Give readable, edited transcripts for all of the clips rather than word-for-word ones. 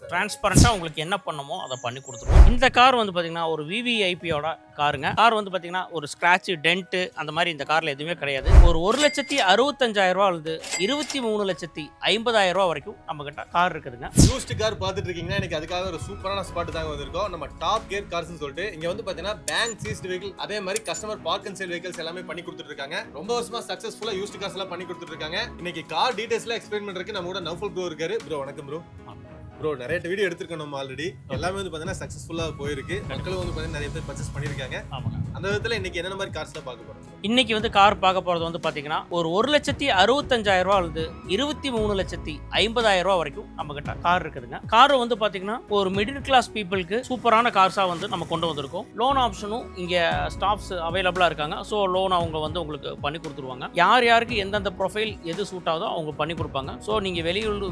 டிரான்ஸ்பரண்டா உங்களுக்கு என்ன பண்ணணுமோ அதை பண்ணி கொடுத்துருவோம். இந்த கார் வந்து பார்த்தீங்கன்னா, ஒரு விவிஐபியோட காருங்க. கார் வந்து பார்த்தீங்கன்னா, ஒரு ஸ்க்ராட்ச், டென்ட் அந்த மாரி இந்த கார்ல எதுவுமே கிடையாது. ஒரு 1,65,000 அல்லது 23,50,000 வரைக்கும் நம்மகிட்ட கார் இருக்குதுங்க. யூஸ்ட் கார் பார்த்துட்டு இருக்கீங்கன்னா எனக்கு அதுக்காக ஒரு சூப்பரான ஸ்பாட் தாங்க வந்திருக்கோம். நம்ம டாப் கியர் கார்ஸ்னு சொல்லிட்டு இங்க வந்து பாத்தீங்கன்னா பேங்க் சீஸ்டு வெஹிக்கிள் அதே மாதிரி customer park and sale vehicles எல்லாமே பண்ணி கொடுத்துட்டு இருக்காங்க. ரொம்ப வருஷமா சக்சஸ்ஃபுல்லா யூஸ்ட் கார்ஸ் எல்லாம் பண்ணி கொடுத்துட்டு இருக்காங்க. இன்னைக்கு கார் டீடைல்ஸ்ல எக்ஸ்பிளைன் பண்றதுக்கு நம்ம கூட நௌஃபல் ப்ரோ இருக்காரு. ப்ரோ வணக்கம் ப்ரோ. ப்ரோ நிறைய வீடியோ எடுத்துருக்கோம் நம்ம ஆல்ரெடி. எல்லாமே வந்து பாத்தீங்கன்னா சக்சஸ்ஃபுல்லா போயிருக்கு. மக்களும் வந்து பாத்தீங்கன்னா நிறைய பேர் பர்ச்சேஸ் பண்ணிருக்காங்க. ஆமாங்க. அந்த விதத்துல இன்னைக்கு என்ன மாதிரி கார்ஸ்ல பார்க்க போறோம்? இன்னைக்கு வந்து கார் பார்க்க போறது வந்து பாத்தீங்கன்னா, ஒரு 1,65,000 அல்லது 23,50,000 வரைக்கும் நம்மகிட்ட கார் இருக்குதுங்க. கார் வந்து பாத்தீங்கன்னா, ஒரு மிடில் கிளாஸ் பீப்புளுக்கு சூப்பரான கார்ஸா வந்து நம்ம கொண்டு வந்திருக்கோம். லோன் ஆப்ஷனும் இங்க ஸ்டாஃப்ஸ் அவைலபிளா இருக்காங்க. ஸோ லோன் அவங்க வந்து உங்களுக்கு பண்ணி கொடுத்துருவாங்க. யார் யாருக்கு எந்தெந்த ப்ரொஃபைல் எது சூட் ஆகுதோ அவங்க பண்ணி கொடுப்பாங்க. ஸோ நீங்க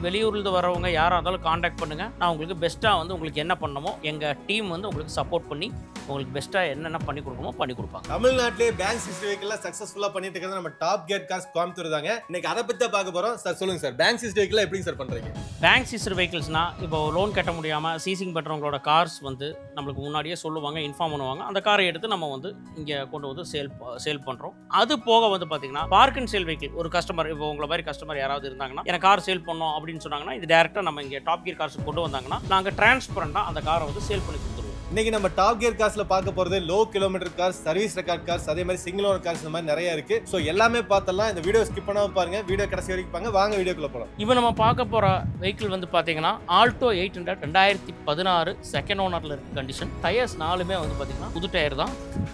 வெளியூர்ல வரவங்க யாரா இருந்தாலும் கான்டாக்ட் பண்ணுங்க. நான் உங்களுக்கு பெஸ்ட்டா வந்து உங்களுக்கு என்ன பண்ணணுமோ எங்க டீம் வந்து உங்களுக்கு சப்போர்ட் பண்ணி உங்களுக்கு பெஸ்ட்டா என்னென்ன பண்ணி கொடுக்கணுமோ பண்ணி கொடுப்பாங்க. தமிழ்நாட்டிலே பேங்க் சீஸ்டு வெஹிக்கிள் சக்சஸ்ஃபுல்லா பண்ணிட்டு இருக்கிறது நம்ம டாப் கியர் கார்ஸ் கோயம்புத்தூர் தாங்க. இன்னைக்கு அதை பத்தி பார்க்க போறோம். சார் சொல்லுங்க சார், பேங்க் சீஸ்டு வெஹிக்கிள் எப்படி சார் பண்றீங்க? பேங்க் சீஸ்டு வெஹிக்கிள்ஸ்னா இப்போ லோன் கட்ட முடியாமல் சீசிங் பண்ணுறவங்களோட கார்ஸ் வந்து நம்மளுக்கு முன்னாடியே சொல்லுவாங்க, இன்ஃபார்ம் பண்ணுவாங்க. அந்த காரை எடுத்து நம்ம வந்து இங்கே கொண்டு வந்து சேல் பண்ணுறோம். அது போக வந்து பார்த்தீங்கன்னா பார்க் அண்ட் சேல் வெஹிக்கிள் ஒரு கஸ்டமர், இப்போ உங்களை மாதிரி கஸ்டமர் யாராவது இருந்தாங்கன்னா எனக்கு கார் சேல் பண்ணோம் அப்படின்னு சொன்னாங்கன்னா இது டேரெக்டாக நம்ம இங்கே டாப் கியர் கார்ஸ் கொண்டு வந்தாங்கன்னா நாங்கள் டிரான்ஸ்பரண்டாக அந்த காரை வந்து சேல் பண்ணி கொடுத்துருவோம். இன்னைக்கு நம்ம டாப் கியர் கார்ஸ்ல பார்க்க போறது low kilometre cars, service record cars, அதே மாதிரி சிங்கிள் ஓனர் கார்ஸ், இந்த மாதிரி நிறைய இருக்கு. சோ எல்லாமே பார்த்தலாம். இந்த வீடியோ ஸ்கிப் பண்ணாம பாருங்க. வீடியோ கடைசி வரைக்கும் பாருங்க. வாங்க வீடியோக்குள்ள போலாம். இப்போ நம்ம பார்க்க போற வெஹிக்கிள் வந்து பாத்தீங்கன்னா ஆல்டோ 800 2016 செகண்ட் ஓனர்ல இருக்கு கண்டிஷன். டயர்ஸ் நாலுமே வந்து பாத்தீங்கன்னா புது டயர் தான்.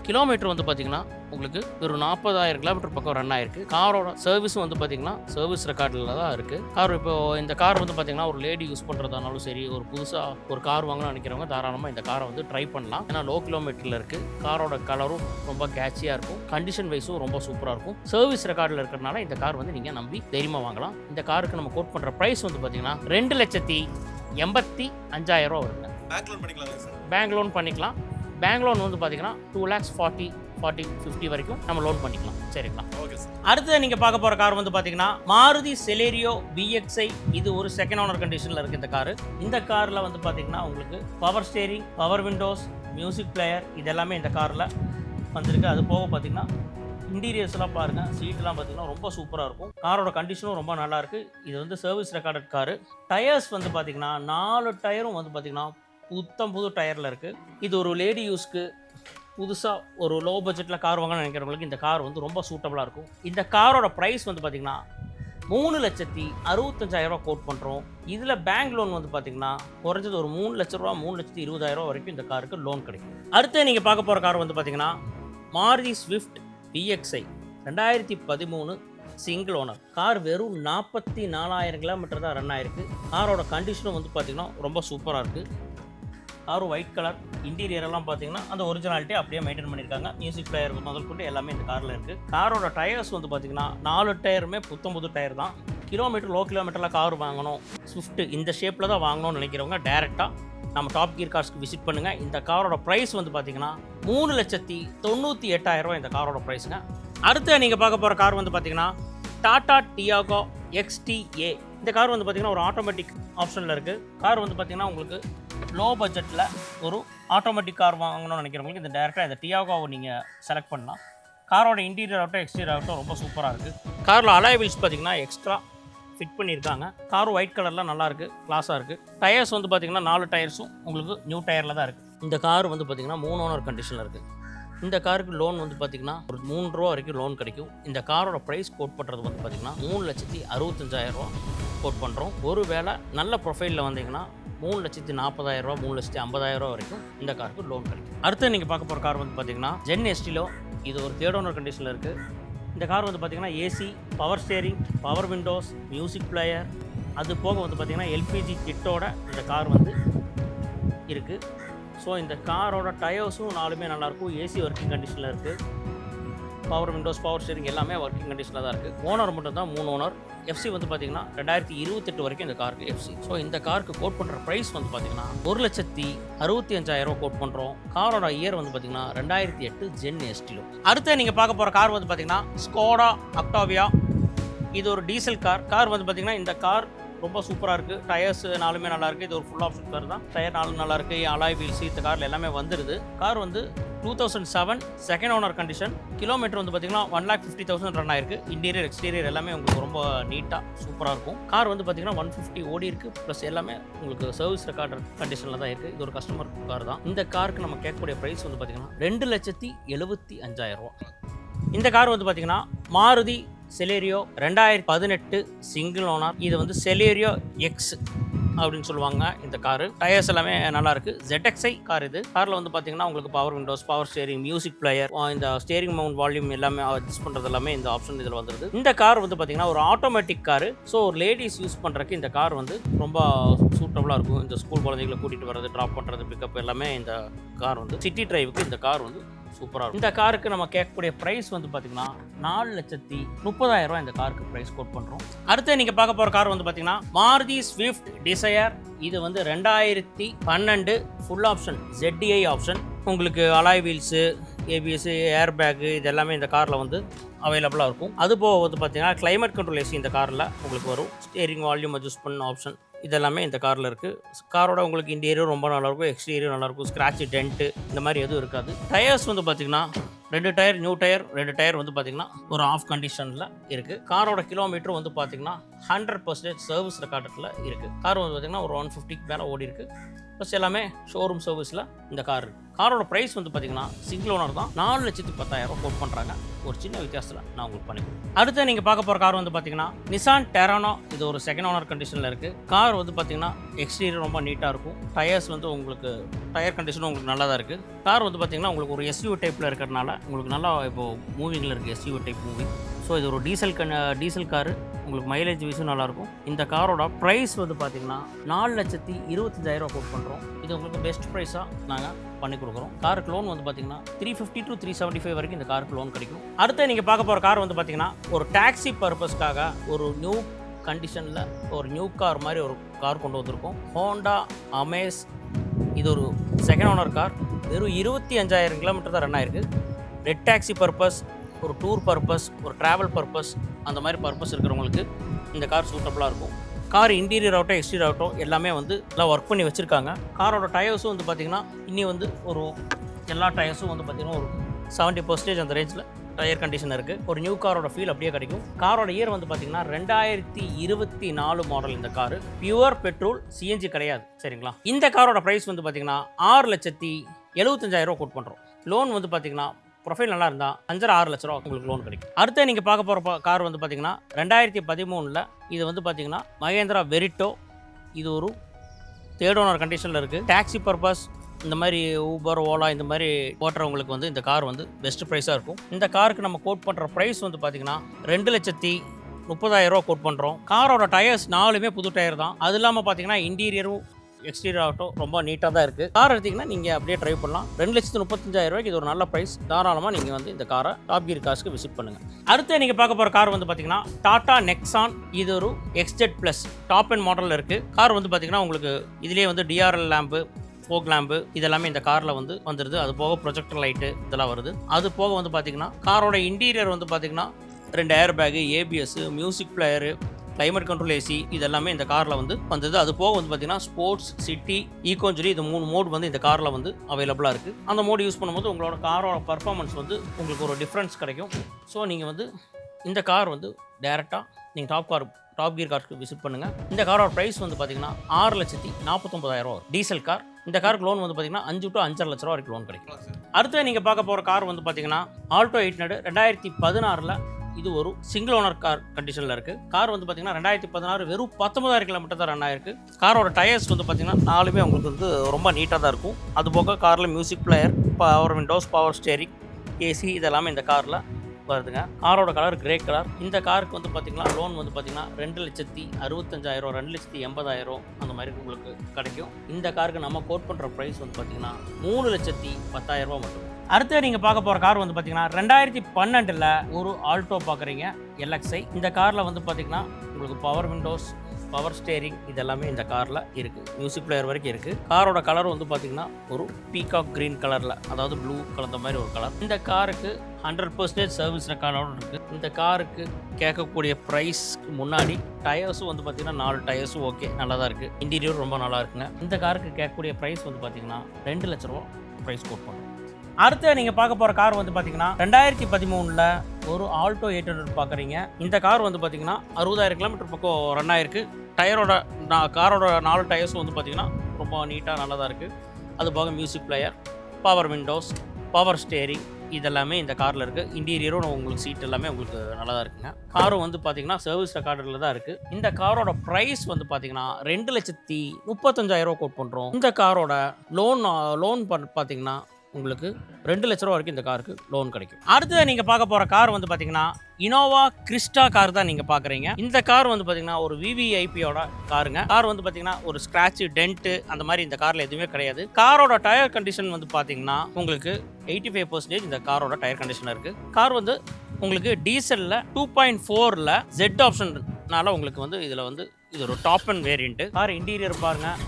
கிலோமீட்டர் வந்து பாத்தீங்கன்னா உங்களுக்கு ஒரு 40,000 கிலோமீட்டர் பக்கம் ரன் ஆயிருக்கு. காரோட சர்வீஸும் வந்து பாத்தீங்கன்னா சர்வீஸ் ரெக்கார்டில் தான் இருக்கு. கார் இப்போ இந்த கார் வந்து பாத்தீங்கன்னா ஒரு லேடி யூஸ் பண்றதானாலும் சரி, ஒரு புதுசா ஒரு கார் வாங்கணும்னு நினைக்கிறவங்க தாராளமா இந்த காரை வந்து ட்ரை பண்ணலாம். ஏன்னா லோ கிலோமீட்டர்ல இருக்கு. காரோட கலரும் ரொம்ப கேட்சியா இருக்கும். கண்டிஷன் வைஸும் ரொம்ப சூப்பரா இருக்கும். சர்வீஸ் ரெக்கார்டில் இருக்கிறதுனால இந்த கார் வந்து நீங்க நம்பி தைரியமா வாங்கலாம். இந்த காருக்கு நம்ம கோட் பண்ற பிரைஸ் வந்து பாத்தீங்கன்னா 2,85,000 வருங்க. பேங்க் லோன் பண்ணிக்கலாம் சார். பேங்க் லோன் பண்ணிக்கலாம். பேங்க் லோன் வந்து பார்த்தீங்கன்னா 2,40,50 வரைக்கும் நம்ம லோன் பண்ணிக்கலாம். சரிங்களா? Okay sir. அடுத்து நீங்கள் பார்க்க போகிற கார் வந்து பார்த்தீங்கன்னா மாருதி செலேரியோ VXi. இது ஒரு செகண்ட் ஓனர் கண்டிஷனில் இருக்குது இந்த காரு. இந்த காரில் வந்து பார்த்தீங்கன்னா உங்களுக்கு power steering, power Windows, music player இதெல்லாமே இந்த காரில் வந்திருக்கு. அது போக பார்த்தீங்கன்னா இன்டீரியர்ஸ்லாம் பாருங்கள், சீட்லாம் பார்த்தீங்கன்னா ரொம்ப சூப்பராக இருக்கும். காரோட கண்டிஷனும் ரொம்ப நல்லாயிருக்கு. இது வந்து சர்வீஸ் ரெக்கார்டட் காரு. டயர்ஸ் வந்து பார்த்தீங்கன்னா 4 டயரும் வந்து பார்த்தீங்கன்னா புது டயரில் இருக்குது. இது ஒரு லேடி யூஸ்க்கு புதுசாக ஒரு லோ பட்ஜெட்டில் கார் வாங்கணும்னு நினைக்கிறவங்களுக்கு இந்த கார் வந்து ரொம்ப சூட்டபுளாக இருக்கும். இந்த காரோட ப்ரைஸ் வந்து பார்த்திங்கன்னா 3,65,000 கோட் பண்ணுறோம். இதில் பேங்க் லோன் வந்து பார்த்திங்கன்னா குறைஞ்சது ஒரு 3 லட்ச ரூபா, 3,20,000 வரைக்கும் இந்த காருக்கு லோன் கிடைக்கும். அடுத்து நீங்கள் பார்க்க போகிற கார் வந்து பார்த்திங்கன்னா Maruti Swift VXi 2013 single owner car. வெறும் 44,000 கிலோமீட்டர் தான் ரன் ஆயிருக்கு. காரோட கண்டிஷனும் வந்து பார்த்திங்கன்னா ரொம்ப சூப்பராக இருக்குது. காரும் ஒயிட் கலர். இன்டீரியரெல்லாம் பார்த்தீங்கன்னா அந்த ஒரிஜினாலிட்டி அப்படியே மெயின்டைன் பண்ணியிருக்காங்க. மியூசிக் பிளேயர் முதல் கொண்டு எல்லாமே இந்த காரில் இருக்குது. காரோட டயர்ஸ் வந்து பார்த்தீங்கன்னா 4 டயருமே புது டயர் தான். கிலோமீட்டர் லோ கிலோமீட்டரில் கார் வாங்கணும், ஸ்விஃப்ட் இந்த ஷேப்பில் தான் வாங்கணும்னு நினைக்கிறவங்க டேரெக்டாக நம்ம டாப் கியர் கார்ஸ்க்கு விசிட் பண்ணுங்கள். இந்த காரோட ப்ரைஸ் வந்து பார்த்தீங்கன்னா 3,98,000 இந்த காரோட ப்ரைஸுங்க. அடுத்து நீங்கள் பார்க்க போகிற கார் வந்து பார்த்தீங்கன்னா டாடா டியாகோ XTA. இந்த கார் வந்து பார்த்தீங்கன்னா ஒரு ஆட்டோமேட்டிக் ஆப்ஷனில் இருக்குது. கார் வந்து பார்த்தீங்கன்னா உங்களுக்கு லோ பட்ஜெட்டில் ஒரு ஆட்டோமேட்டிக் கார் வாங்கணும்னு நினைக்கிறவங்களுக்கு இந்த டேரெக்டாக இந்த டியாகோவை நீங்கள் செலக்ட் பண்ணலாம். காரோட இன்டீரியர் ஆகட்டும் எக்ஸ்டீரியர் ஆகட்டும் ரொம்ப சூப்பராக இருக்குது. காரில் அலாய் வீல்ஸ் பார்த்தீங்கன்னா எக்ஸ்ட்ரா ஃபிட் பண்ணியிருக்காங்க. காரும் ஒயிட் கலரில் நல்லாயிருக்கு, கிளாஸாக இருக்குது. டயர்ஸ் வந்து பார்த்தீங்கன்னா 4 டயர்ஸும் உங்களுக்கு நியூ டயரில் தான் இருக்குது. இந்த கார் வந்து பார்த்தீங்கன்னா 3 ஓனர் கண்டிஷனில் இருக்குது. இந்த காருக்கு லோன் வந்து பார்த்திங்கன்னா ஒரு 3 ரூபா வரைக்கும் லோன் கிடைக்கும். இந்த காரோட ப்ரைஸ் கோட் பண்ணுறது வந்து பார்த்திங்கன்னா 3,65,000 கோட் பண்ணுறோம். ஒரு வேளை நல்ல ப்ரொஃபைலில் வந்தீங்கன்னா 3,40,000 3,50,000 வரைக்கும் இந்த காருக்கு லோன் கிடைக்கும். அடுத்து நீங்கள் பார்க்க போகிற கார் வந்து பார்த்திங்கன்னா ஜென் எஸ்டிலோ. இது ஒரு தேர்ட் ஓனர் கண்டிஷனில் இருக்குது. இந்த கார் வந்து பார்த்திங்கன்னா AC, power steering, power Windows, music player, அது போக வந்து பார்த்திங்கன்னா LPG கிட்டோட இந்த கார் வந்து இருக்குது. ஸோ இந்த காரோட டயர்ஸும் 4மே நல்லாயிருக்கும். ஏசி ஒர்க்கிங் கண்டிஷனில் இருக்குது. பவர் விண்டோஸ், பவர் ஸ்டேரிங் எல்லாமே ஒர்க்கிங் கண்டிஷனில் தான் இருக்குது. ஓனர் மட்டும் தான் 3 ஓனர். FC வந்து பார்த்தீங்கன்னா 2028 வரைக்கும் இந்த காருக்கு FC. ஸோ இந்த காருக்கு கோட் பண்ணுற ப்ரைஸ் வந்து பார்த்தீங்கன்னா 1,65,000 கோட் பண்ணுறோம். காரோட இயர் வந்து பார்த்தீங்கன்னா 2008 ஜென் எஸ்டிலோ. அடுத்து நீங்கள் பார்க்க போகிற கார் வந்து பார்த்தீங்கன்னா ஸ்கோடா அக்டாவியா. இது ஒரு டீசல் கார். கார் வந்து பார்த்தீங்கன்னா இந்த கார் ரொம்ப சூப்பராக இருக்குது. டயர்ஸ் நாலுமே நல்லாயிருக்கு. இது ஒரு ஃபுல் ஆப்ஷன் கார் தான். டயர் நாலும் நல்லாயிருக்கு. அலாய் வீல்ஸ் இந்த காரில் எல்லாமே வந்துடுது. கார் வந்து 2007 செகண்ட் ஓனர் கண்டிஷன். கிலோமீட்டர் வந்து பார்த்தீங்கன்னா 1,50,000 ரன் ஆயிருக்கு. இன்டீரியர் எக்ஸ்டீரியர் எல்லாமே உங்களுக்கு ரொம்ப நீட்டாக சூப்பராக இருக்கும். கார் வந்து பார்த்தீங்கன்னா 150 ஓடி இருக்குது. ப்ளஸ் எல்லாமே உங்களுக்கு சர்வீஸ் ரெக்கார்டர் கண்டிஷனில் தான் இருக்குது. இது ஒரு கஸ்டமர் கார் தான். இந்த காருக்கு நம்ம கேட்கக்கூடிய ப்ரைஸ் வந்து பார்த்தீங்கன்னா 2,75,000 ரூபா. இந்த கார் வந்து பார்த்தீங்கன்னா மாருதி செலேரியோ 2018 சிங்கிள் ஓனர். இது வந்து செலேரியோ எக்ஸ் அப்படின்னு சொல்லுவாங்க. இந்த காரு டயர்ஸ் எல்லாமே நல்லா இருக்கு. ZXi car. இது கார்ல வந்து பாத்தீங்கன்னா உங்களுக்கு power Windows, power steering, music player, இந்த ஸ்டேரிங் மவுண்ட் வால்யூம் எல்லாமே அட்ஜஸ்ட் பண்றது எல்லாமே இந்த ஆப்ஷன் இதுல வந்துருது. இந்த கார் வந்து பாத்தீங்கன்னா ஒரு ஆட்டோமேட்டிக் காரு. ஸோ ஒரு லேடிஸ் யூஸ் பண்றதுக்கு இந்த கார் வந்து ரொம்ப சூட்டபிளா இருக்கும். இந்த ஸ்கூல் குழந்தைகளை கூட்டிட்டு வர்றது, டிராப் பண்றது, பிக்கப் எல்லாமே இந்த கார் வந்து சிட்டி டிரைவுக்கு இந்த கார் வந்து சூப்பராக இருக்கும். இந்த காருக்கு நம்ம கேட்கக்கூடிய ப்ரைஸ் வந்து பார்த்தீங்கன்னா 4,30,000 ரூபா இந்த காருக்கு ப்ரைஸ் கோட் பண்ணுறோம். அடுத்து நீங்கள் பார்க்க போகிற கார் வந்து பார்த்தீங்கன்னா மாருதி ஸ்விஃப்ட் டிசையர். இது வந்து 2012 ஃபுல் ஆப்ஷன் ZDI ஆப்ஷன். உங்களுக்கு alloy wheels, ABS, air bag இது எல்லாமே இந்த காரில் வந்து அவைலபிளாக இருக்கும். அது போக வந்து பார்த்தீங்கன்னா கிளைமேட் கண்ட்ரோல் ஏசி இந்த காரில் உங்களுக்கு வரும். ஸ்டேரிங் வால்யூம் அட்ஜஸ்ட் பண்ண ஆப்ஷன் இதெல்லாமே இந்த காரில் இருக்குது. காரோட உங்களுக்கு இன்டீரியர் ரொம்ப நல்லாயிருக்கும், எக்ஸ்டீரியர் நல்லாயிருக்கும், ஸ்க்ராட்ச் டென்ட்டு இந்த மாதிரி எதுவும் இருக்காது. டயர்ஸ் வந்து பார்த்திங்கன்னா 2 டயர் நியூ டயர், 2 டயர் வந்து பார்த்திங்கன்னா ஒரு ஆஃப் கண்டிஷனில் இருக்குது. காரோட கிலோமீட்டர் வந்து பார்த்திங்கன்னா 100% சர்வீஸ் ரெக்கார்டில் இருக்குது. கார் வந்து பார்த்திங்கன்னா ஒரு 150 மேலே ஓடி இருக்குது. ப்ளஸ் எல்லாமே ஷோரூம் சர்வீஸில் இந்த கார் இருக்குது. காரோட ப்ரைஸ் வந்து பார்த்தீங்கன்னா சிங்கிள் ஓனர் தான். 4,10,000 கோட் பண்ணுறாங்க. ஒரு சின்ன வித்தியாசத்தில் நான் உங்களுக்கு பண்ணி கொடுப்பேன். அடுத்து நீங்கள் பார்க்க போகிற கார் வந்து பார்த்தீங்கன்னா நிசான் டெரானோ. இது ஒரு செகண்ட் ஓனர் கண்டிஷனில் இருக்குது. கார் வந்து பார்த்தீங்கன்னா எக்ஸ்டீரியர் ரொம்ப நீட்டாக இருக்கும். டயர்ஸ் வந்து உங்களுக்கு டயர் கண்டிஷனும் உங்களுக்கு நல்லா தான் இருக்குது. கார் வந்து பார்த்தீங்கன்னா உங்களுக்கு ஒரு SUV டைப்பில் இருக்கிறதுனால உங்களுக்கு நல்லா இப்போது மூவிங்கில் இருக்குது, SUV டைப் மூவிங். ஸோ இது ஒரு டீசல் காரு. உங்களுக்கு மைலேஜ் வைஸும் நல்லாயிருக்கும். இந்த காரோட ப்ரைஸ் வந்து பார்த்தீங்கன்னா 4,25,000 கோட் பண்ணுறோம். இது உங்களுக்கு பெஸ்ட் ப்ரைஸாக நாங்கள் பண்ணி கொடுக்குறோம். காருக்கு லோன் வந்து பார்த்தீங்கன்னா 350 to 375 வரைக்கும் இந்த காருக்கு லோன் கிடைக்கும். அடுத்து நீங்கள் பார்க்க போகிற கார் வந்து பார்த்தீங்கன்னா ஒரு டாக்ஸி பர்பஸ்க்காக ஒரு நியூ கண்டிஷனில் ஒரு நியூ கார் மாதிரி ஒரு கார் கொண்டு வந்திருக்கோம். Honda Amaze. இது ஒரு செகண்ட் ஓனர் கார். வெறும் 25,000 கிலோமீட்டர் தான் ரன் ஆயிருக்கு. ரெட் டாக்ஸி பர்பஸ், ஒரு டூர் பர்பஸ், ஒரு ட்ராவல் பர்பஸ், அந்த மாதிரி பர்பஸ் இருக்கிறவங்களுக்கு இந்த கார் சூட்டபுளாக இருக்கும். கார் இன்டீரியர் ஆகட்டும் எக்ஸ்டீரியர் ஆகட்டும் எல்லாமே வந்து எல்லாம் ஒர்க் பண்ணி வச்சுருக்காங்க. காரோட டயர்ஸும் வந்து பார்த்திங்கன்னா இன்னி வந்து ஒரு எல்லா டயர்ஸும் வந்து பார்த்திங்கன்னா ஒரு 70% அந்த ரேஞ்சில் டயர் கண்டிஷன் இருக்குது. ஒரு நியூ காரோட ஃபீல் அப்படியே கிடைக்கும். காரோட இயர் வந்து பார்த்திங்கன்னா 2024 மாடல். இந்த காரு பியூர் பெட்ரோல், CNG கிடையாது. சரிங்களா? இந்த காரோட ப்ரைஸ் வந்து பார்த்திங்கன்னா 6,75,000 கோட் பண்ணுறோம். லோன் வந்து பார்த்திங்கன்னா ப்ரொஃபைல் நல்லா இருந்தால் 5-6 லட்ச ரூபா உங்களுக்கு லோன் கிடைக்கும். அடுத்து நீங்கள் பார்க்க போகிற கார் வந்து பார்த்தீங்கன்னா 2013 இது வந்து பார்த்தீங்கன்னா மகேந்திரா வெரிட்டோ. இது ஒரு தேர்ட் ஓனர் கண்டிஷனில் இருக்குது. டாக்ஸி பர்பஸ், இந்த மாதிரி ஊபர், ஓலா இந்த மாதிரி ஓட்டுறவங்களுக்கு வந்து இந்த கார் வந்து பெஸ்ட் ப்ரைஸாக இருக்கும். இந்த காருக்கு நம்ம கோட் பண்ணுற ப்ரைஸ் வந்து பார்த்தீங்கன்னா 2,30,000 கோட் பண்ணுறோம். காரோட டயர்ஸ் 4மே புது டயர் தான். அது இல்லாமல் பார்த்தீங்கன்னா இன்டீரியரும் எக்ஸ்டீரியர் ஆகட்டும் ரொம்ப நீட்டாக தான் இருக்குது. கார் எடுத்திங்கன்னா நீங்கள் அப்படியே ட்ரைவ் பண்ணலாம். 2,35,000 இது ஒரு நல்ல ப்ரைஸ். தாராளமாக நீங்கள் வந்து இந்த காரை டாப் கியர் கார்ஸ்க்கு விசிட் பண்ணுங்கள். அடுத்து நீங்கள் பார்க்க போகிற கார் வந்து பார்த்தீங்கன்னா டாடா நெக்ஸான். இது ஒரு XZ ப்ளஸ் டாப் அண்ட் மாடலில் இருக்குது. கார் வந்து பார்த்தீங்கன்னா உங்களுக்கு இதுலேயே வந்து DRL லேம்பு, ஃபோக் லேம்பு இதெல்லாமே இந்த காரில் வந்து வந்துடுது. அது போக ப்ரொஜெக்டர் லைட்டு இதெல்லாம் வருது. அது போக வந்து பார்த்தீங்கன்னா காரோட இன்டீரியர் வந்து பார்த்தீங்கன்னா 2 ஏர் bag, ABS, music player, climate control AC இதெல்லாமே இந்த காரில் வந்து வந்தது. அது போக வந்து பார்த்தீங்கன்னா ஸ்போர்ட்ஸ், சிட்டி, ஈகோன்னு சொல்லி இது 3 மோட் வந்து இந்த காரில் வந்து அவைலபிளாக இருக்குது. அந்த மோட் யூஸ் பண்ணும்போது உங்களோட காரோட பர்ஃபார்மன்ஸ் வந்து உங்களுக்கு ஒரு டிஃப்ரென்ஸ் கிடைக்கும். ஸோ நீங்கள் வந்து இந்த கார் வந்து டேரெக்டாக நீங்கள் டாப் கியர் கார்ஸ்க்கு விசிட் பண்ணுங்கள். இந்த காரோட ப்ரைஸ் வந்து பார்த்தீங்கன்னா 6,49,000 டீசல் கார். இந்த காருக்கு லோன் வந்து பார்த்தீங்கன்னா 5 to 5.5 லட்ச ரூபா வரைக்கும் லோன் கிடைக்கும். அடுத்து நீங்கள் பார்க்க போகிற கார் வந்து பார்த்தீங்கன்னா ஆல்டோ 800 2016 இது ஒரு சிங்கிள் ஓனர் கார் கண்டிஷனில் இருக்குது. கார் வந்து பார்த்தீங்கன்னா 2016 வெறும் 19,000 கிலோமீட்டர் தான் ரன் ஆயிருக்கு. காரோட டயர்ஸ் வந்து பார்த்தீங்கன்னா 4மே உங்களுக்கு வந்து ரொம்ப நீட்டாக தான் இருக்கும். அது போக காரில் music player, power Windows, power steering, AC இதெல்லாமே இந்த காரில் வருதுங்க. காரோட கலர் கிரே கலர். இந்த காருக்கு வந்து பார்த்தீங்கன்னா லோன் வந்து பார்த்தீங்கன்னா 2,65,000 2,80,000 அந்த மாதிரி உங்களுக்கு கிடைக்கும். இந்த காருக்கு நம்ம கோட் பண்ணுற ப்ரைஸ் வந்து பார்த்தீங்கன்னா 3,10,000 மட்டும். அடுத்து நீங்கள் பார்க்க போகிற கார் வந்து பார்த்தீங்கன்னா 2012 ஒரு ஆல்டோ பார்க்குறீங்க LXi. இந்த காரில் வந்து பார்த்தீங்கன்னா உங்களுக்கு பவர் விண்டோஸ், பவர் ஸ்டேரிங் இதெல்லாமே இந்த காரில் இருக்குது. மியூசிக் பிளேயர் வரைக்கும் இருக்குது. காரோட கலர் வந்து பார்த்திங்கன்னா ஒரு பீகாக் க்ரீன் கலரில், அதாவது ப்ளூ கலந்த மாதிரி ஒரு கலர். இந்த காருக்கு 100% சர்வீஸ் ரெக்கார்டோடு இருக்குது. இந்த காருக்கு கேட்கக்கூடிய ப்ரைஸ்க்கு முன்னாடி டயர்ஸும் வந்து பார்த்திங்கன்னா 4 டயர்ஸும் ஓகே நல்லா தான் இருக்குது. இன்டீரியர் ரொம்ப நல்லா இருக்குங்க. இந்த காருக்கு கேட்கக்கூடிய ப்ரைஸ் வந்து பார்த்திங்கன்னா 2 லட்ச ரூபா ப்ரைஸ் கோட் பண்ணுறோம். அடுத்து நீங்கள் பார்க்க போகிற கார் வந்து பார்த்தீங்கன்னா 2013 ஒரு ஆல்டோ 800 பார்க்குறீங்க. இந்த கார் வந்து பார்த்தீங்கன்னா 60,000 கிலோமீட்டர் பக்கம் ரன் ஆயிருக்கு. காரோட 4 டயர்ஸும் வந்து பார்த்தீங்கன்னா ரொம்ப நீட்டாக நல்லா தான் இருக்குது. அது போக music player, power Windows, power steering இதெல்லாமே இந்த காரில் இருக்குது. இன்டீரியரும் உங்களுக்கு சீட் எல்லாமே உங்களுக்கு நல்லா தான் இருக்குங்க. காரும் வந்து பார்த்தீங்கன்னா சர்வீஸ் ரெக்கார்டில் தான் இருக்குது. இந்த காரோட ப்ரைஸ் வந்து பார்த்தீங்கன்னா 2,35,000 கோட் பண்ணுறோம். இந்த காரோட லோன் பார்த்தீங்கன்னா உங்களுக்கு 2 லட்ச ரூபா வரைக்கும் இந்த காருக்கு லோன் கிடைக்கும். அடுத்து நீங்கள் பார்க்க போகிற கார் வந்து பார்த்தீங்கன்னா இனோவா கிறிஸ்டா கார் தான் நீங்கள் பார்க்குறீங்க. இந்த கார் வந்து பார்த்தீங்கன்னா ஒரு விவிஐபியோட காருங்க. கார் வந்து பார்த்தீங்கன்னா ஒரு ஸ்க்ராட்சு, டென்ட்டு அந்த மாதிரி இந்த காரில் எதுவுமே கிடையாது. காரோட டயர் கண்டிஷன் வந்து பார்த்தீங்கன்னா உங்களுக்கு 85% இந்த காரோட டயர் கண்டிஷன் இருக்குது. கார் வந்து உங்களுக்கு டீசலில் 2.4 ஜெட் ஆப்ஷன்னால உங்களுக்கு வந்து இதில் வந்து இது ஒரு top and variant. Car interior பாருங்கள்,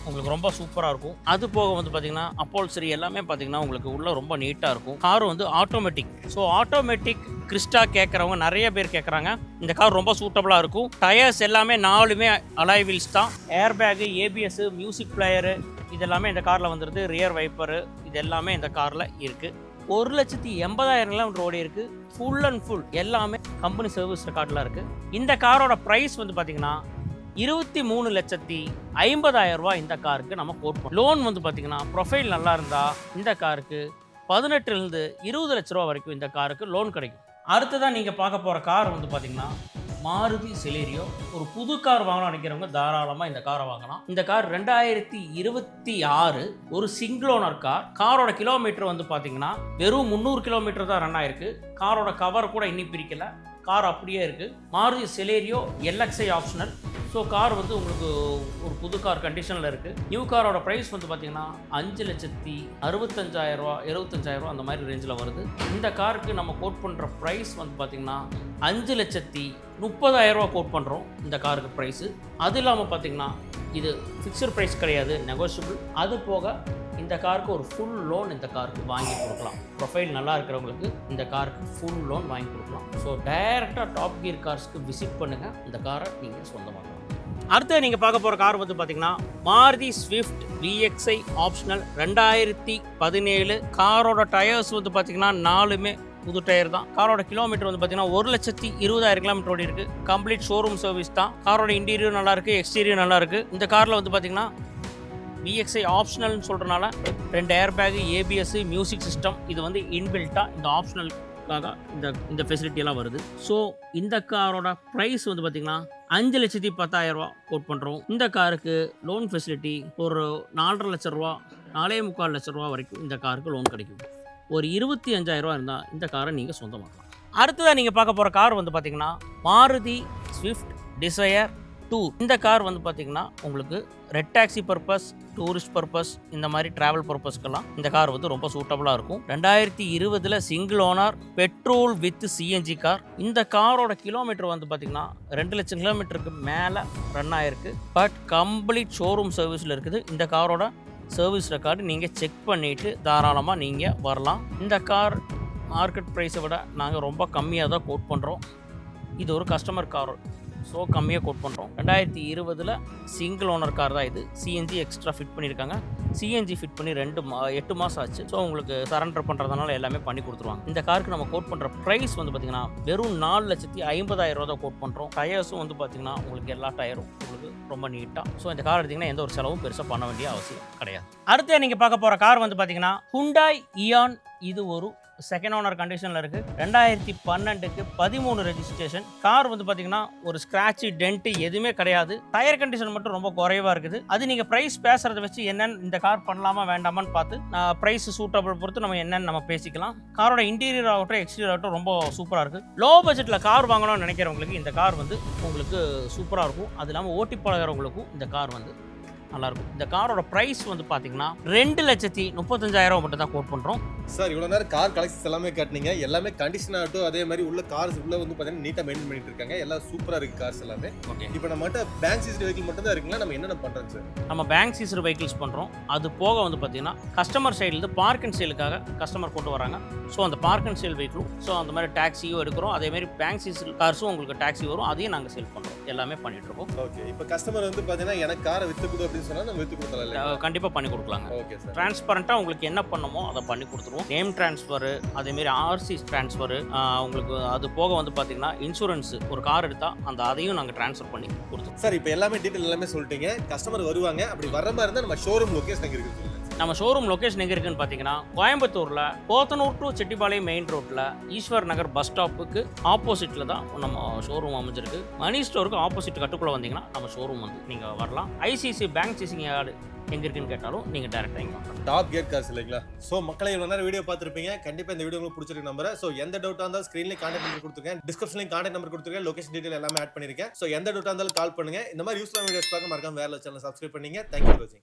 உங்களுக்கு ரொம்ப சூப்பராக இருக்கும். அது போக வந்து பார்த்தீங்கன்னா அப்போல்சரி எல்லாமே பார்த்தீங்கன்னா உங்களுக்கு உள்ள ரொம்ப நீட்டாக இருக்கும். கார் வந்து ஆட்டோமேட்டிக். ஸோ ஆட்டோமேட்டிக் கிறிஸ்டா கேட்குறவங்க நிறைய பேர் கேட்குறாங்க. இந்த கார் ரொம்ப சூட்டபுளாக இருக்கும். டயர்ஸ் எல்லாமே 4மே அலாய் வீல்ஸ் தான். ஏர் பேகு, ஏபிஎஸ், மியூசிக் பிளேயரு இதெல்லாமே இந்த காரில் வந்துடுது. ரியர் வைப்பரு இது எல்லாமே இந்த காரில் இருக்குது. 1,80,000 கிலோமீட்டர் ஓடி இருக்குது. ஃபுல் அண்ட் ஃபுல் எல்லாமே கம்பெனி சர்வீஸ் ரெக்கார்டில் இருக்குது. இந்த காரோட ப்ரைஸ் வந்து பார்த்தீங்கன்னா 23,50,000 ரூபா இந்த காருக்கு நம்ம கோட் பண்ணோம். லோன் வந்து பார்த்தீங்கன்னா ப்ரொஃபைல் நல்லா இருந்தால் இந்த காருக்கு 18 20 லட்ச ரூபா வரைக்கும் இந்த காருக்கு லோன் கிடைக்கும். அடுத்ததான் நீங்கள் பார்க்க போகிற கார் வந்து பார்த்தீங்கன்னா மாருதி செலேரியோ. ஒரு புது கார் வாங்கணும்னு நினைக்கிறவங்க தாராளமாக இந்த காரை வாங்கலாம். இந்த கார் 2026 ஒரு சிங்கிள் ஓனர் கார். காரோட கிலோமீட்டர் வந்து பார்த்தீங்கன்னா வெறும் 300 கிலோமீட்டர் தான் ரன் ஆயிருக்கு. காரோட கவர் கூட இன்னி பிரிக்கல, கார் அப்படியே இருக்குது. Maruti Celerio LXi optional. So car வந்து உங்களுக்கு ஒரு புது கார் கண்டிஷனில் இருக்குது. நியூ காரோட ப்ரைஸ் வந்து பார்த்தீங்கன்னா 5,65,000 ரூபா 75,000 ரூபா அந்த மாதிரி ரேஞ்சில் வருது. இந்த காருக்கு நம்ம கோட் பண்ணுற ப்ரைஸ் வந்து பார்த்தீங்கன்னா 5,30,000 ரூபா கோட் பண்ணுறோம் இந்த காருக்கு ப்ரைஸு. அது இல்லாமல் பார்த்தீங்கன்னா இது ஃபிக்ஸட் ப்ரைஸ் கிடையாது, நெகோஷியபிள். அது போக இந்த காருக்கு ஒரு ஃபுல் லோன் இந்த காருக்கு வாங்கி கொடுக்கலாம். ப்ரொஃபைல் நல்லா இருக்கிறவங்களுக்கு இந்த காருக்கு ஃபுல் லோன் வாங்கி கொடுக்கலாம். ஸோ டைரெக்டாக டாப் கியர் கார்ஸ்க்கு விசிட் பண்ணுங்கள், இந்த காரை நீங்கள் சொந்தமாக்கலாம். அடுத்து நீங்கள் பார்க்க போகிற கார் வந்து பார்த்தீங்கன்னா மாருதி ஸ்விஃப்ட் VXi ஆப்ஷனல் 2017. காரோட டயர்ஸ் வந்து பார்த்தீங்கன்னா 4மே புது டயர் தான். காரோட கிலோமீட்டர் வந்து பார்த்தீங்கன்னா 1,20,000 கிலோமீட்டர் ஓடி இருக்குது. கம்ப்ளீட் ஷோரூம் சர்வீஸ் தான். காரோட இன்டீரியர் நல்லா இருக்குது, எக்ஸ்டீரியர் நல்லா இருக்குது. இந்த காரில் வந்து பார்த்தீங்கன்னா VXi ஆப்ஷனல்னு சொல்கிறனால 2 ஏர் பேகு, ABS, மியூசிக் சிஸ்டம் இது வந்து இன்பில்ட்டாக இந்த ஆப்ஷனலுக்காக இந்த ஃபெசிலிட்டியெல்லாம் வருது. ஸோ இந்த காரோட ப்ரைஸ் வந்து பார்த்திங்கன்னா 5,10,000 ரூபா கோட் பண்ணுறோம். இந்த காருக்கு லோன் ஃபெசிலிட்டி ஒரு 4,50,000 லட்ச ரூபா 4,45 லட்ச ரூபா வரைக்கும் இந்த காருக்கு லோன் கிடைக்கும். ஒரு 25,000 ரூபா இருந்தால் இந்த காரை நீங்கள் சொந்தமாக்கலாம். அடுத்ததாக நீங்கள் பார்க்க போகிற கார் வந்து பார்த்திங்கன்னா மாருதி ஸ்விஃப்ட் டிசையர் 2. இந்த கார் வந்து பார்த்தீங்கன்னா உங்களுக்கு red taxi purpose, tourist purpose இந்த மாதிரி ட்ராவல் பர்பஸ்க்கெல்லாம் இந்த கார் வந்து ரொம்ப சூட்டபுளாக இருக்கும். 2020 single owner petrol with CNG car. இந்த காரோட கிலோமீட்டர் வந்து பார்த்தீங்கன்னா 2 லட்சம் கிலோமீட்டருக்கு மேலே ரன் ஆயிருக்கு. பட் கம்ப்ளீட் ஷோரூம் சர்வீஸில் இருக்குது. இந்த காரோட சர்வீஸ் ரெக்கார்டு நீங்கள் செக் பண்ணிவிட்டு தாராளமாக நீங்கள் வரலாம். இந்த கார் மார்க்கெட் ப்ரைஸை விட நாங்கள் ரொம்ப கம்மியாக தான் கோட் பண்ணுறோம். இது ஒரு கஸ்டமர் கார், ஸோ கம்மியாக கோட் பண்ணுறோம். 2020 சிங்கிள் ஓனர் கார் தான் இது. சிஎன்ஜி எக்ஸ்ட்ரா ஃபிட் பண்ணியிருக்காங்க. சிஎன்ஜி ஃபிட் பண்ணி 8 மாதம் ஆச்சு. ஸோ உங்களுக்கு சரண்டர் பண்ணுறதுனால எல்லாமே பண்ணி கொடுத்துருவாங்க. இந்த காருக்கு நம்ம கோட் பண்ணுற ப்ரைஸ் வந்து பார்த்திங்கன்னா வெறும் 4,50,000 ரூபா தான் கோட் பண்ணுறோம். டயர்ஸும் வந்து பார்த்திங்கன்னா உங்களுக்கு எல்லா டயரும் உங்களுக்கு ரொம்ப நீட்டாக. ஸோ இந்த கார் எடுத்திங்கன்னா எந்த ஒரு செலவும் பெருசாக பண்ண வேண்டிய அவசியம் கிடையாது. அடுத்து நீங்கள் பார்க்க போகிற கார் வந்து பார்த்திங்கன்னா ஹுண்டாய் இயான். இது ஒரு செகண்ட் ஓனர் கண்டிஷனில் இருக்குது. 2012க்கு 13 ரெஜிஸ்ட்ரேஷன். கார் வந்து பார்த்தீங்கன்னா ஒரு ஸ்க்ராட்சு, டென்ட்டு எதுவுமே கிடையாது. டயர் கண்டிஷன் மட்டும் ரொம்ப குறைவாக இருக்குது. அது நீங்கள் ப்ரைஸ் பேசுகிறத வச்சு என்னென்னு இந்த கார் பண்ணலாமா வேண்டாமான்னு பார்த்து ப்ரைஸ் சூட்டபிள் பொறுத்து நம்ம என்னென்னு நம்ம பேசிக்கலாம். காரோட இன்டீரியர் ஆகட்டும், எக்ஸ்டீரியர் ஆகட்டும் ரொம்ப சூப்பராக இருக்குது. லோ பட்ஜெட்டில் கார் வாங்கணும்னு நினைக்கிறவங்களுக்கு இந்த கார் வந்து உங்களுக்கு சூப்பராக இருக்கும். அது இல்லாமல் ஓட்டி பழகிறவங்களுக்கும் இந்த கார் வந்து நல்லா இருக்கும். இந்த காரோட பிரைஸ் வந்து பாத்தீங்கன்னா 2,35,000 மட்டும் தான் கோட் பண்றோம். சார் இவ்வளவு நேரம் கார் கலெக்ஷன்ஸ் எல்லாமே காட்டுனீங்க. எல்லாமே கண்டிஷன் ஆகட்டும், அதே மாதிரி உள்ள கார்ஸ் உள்ள வந்து பாத்தீங்கன்னா நீட்டா மெயின்டைன் பண்ணிட்டு இருக்காங்க. எல்லாம் சூப்பரா இருக்கு கார்ஸ் எல்லாமே. ஓகே, இப்போ நம்மகிட்ட பேங்க் சீஸ்டு வெஹிக்கிள் மட்டும் தான் இருக்குங்களா? நம்ம என்னென்ன பண்றோம் சார்? நம்ம பேங்க் சீசர் வெஹிக்கிள்ஸ் பண்றோம். அது போக வந்து பாத்தீங்கன்னா கஸ்டமர் சைடுல இருந்து பார்க் அண்ட் சேலுக்காக கஸ்டமர் கொண்டு வராங்க. ஸோ அந்த பார்க் அண்ட் சேல் வெஹிக்கிளும், ஸோ அந்த மாதிரி டாக்ஸியும் எடுக்கிறோம். அதே மாதிரி பேங்க் சீசர் கார்ஸும் உங்களுக்கு டாக்ஸி வரும், அதையும் நாங்கள் சேல் பண்றோம். எல்லாமே பண்ணிட்டு இருக்கோம். ஓகே, இப்போ கஸ்டமர் வந்து பாத்தீங்கன்னா எனக்கு காரை வித்து கொடு அப்படின்னு சொன்னா நம்ம வித்து கொடுக்கலாம் இல்லையா? கண்டிப்பா பண்ணி கொடுக்கலாங்க. Okay sir. டிரான்ஸ்பரண்டா உங்களுக்கு என்ன பண்ணணுமோ அதை பண்ணி கொடுத்துருவோம். நேம் டிரான்ஸ்ஃபர், அதே மாதிரி ஆர்சி டிரான்ஸ்ஃபர், உங்களுக்கு அது போக வந்து பாத்தீங்கன்னா இன்சூரன்ஸ், ஒரு கார் எடுத்தா அந்த அதையும் நாங்கள் டிரான்ஸ்ஃபர் பண்ணி கொடுத்துருவோம். சார் இப்போ எல்லாமே டீடைல் எல்லாமே சொல்லிட்டீங்க. கஸ்டமர் வருவாங்க, அப்படி வர்ற மாதிரி இருந்தா நம்ம ஷோரூம் லொகேஷன் எங்க இருக்கு? நம்ம ஷோரூம் லொகேஷன் எங்கே இருக்குன்னு பார்த்தீங்கன்னா கோயம்புத்தூரில் போத்தனூர் டு செட்டிப்பாளையம் மெயின் ரோட்டில் ஈஸ்வர் நகர் பஸ் ஸ்டாப்புக்கு ஆப்போசிட்டில் தான் நம்ம ஷோரூம் அமைஞ்சிருக்கு. மணி ஸ்டோருக்கு ஆப்போசிட் கட்டுக்குள்ளே வந்தீங்கன்னா நம்ம ஷோரூம் வந்து நீங்கள் வரலாம். ஐசிசி பேங்க் சீசிங் யார்டு எங்கே இருக்குன்னு கேட்டாலும் நீங்கள் டேரெக்டாக இங்கே வரலாம். டாப் கியர் கார்ஸ் இல்லைங்களா? ஸோ மக்களை இவ்வளோ நேரம் வீடியோ பார்த்துருப்பீங்க. கண்டிப்பாக இந்த வீடியோ உங்களுக்கு பிடிச்சிருக்கு நம்புறேன். ஸோ எந்த டவுட்டாக இருந்தாலும் ஸ்க்ரீன்லேயே கான்டாக்ட் நம்பர் கொடுத்துருக்கேன், டிஸ்கிரிப்ஷன்லேயும் கான்டாக்ட் நம்பர் கொடுத்துருக்கேன், லொகேஷன் டீடைல் எல்லாமே ஆட் பண்ணியிருக்கேன். ஸோ எந்த டவுட்டாக இருந்தாலும் கால் பண்ணுங்க. இந்த மாதிரி யூஸ்ஃபுல்லான வீடியோஸ் பார்க்க மறக்காம வேற சேனல் சப்ஸ்கிரைப் பண்ணீங்க. தேங்க்யூ ஃபார் வாட்சிங்.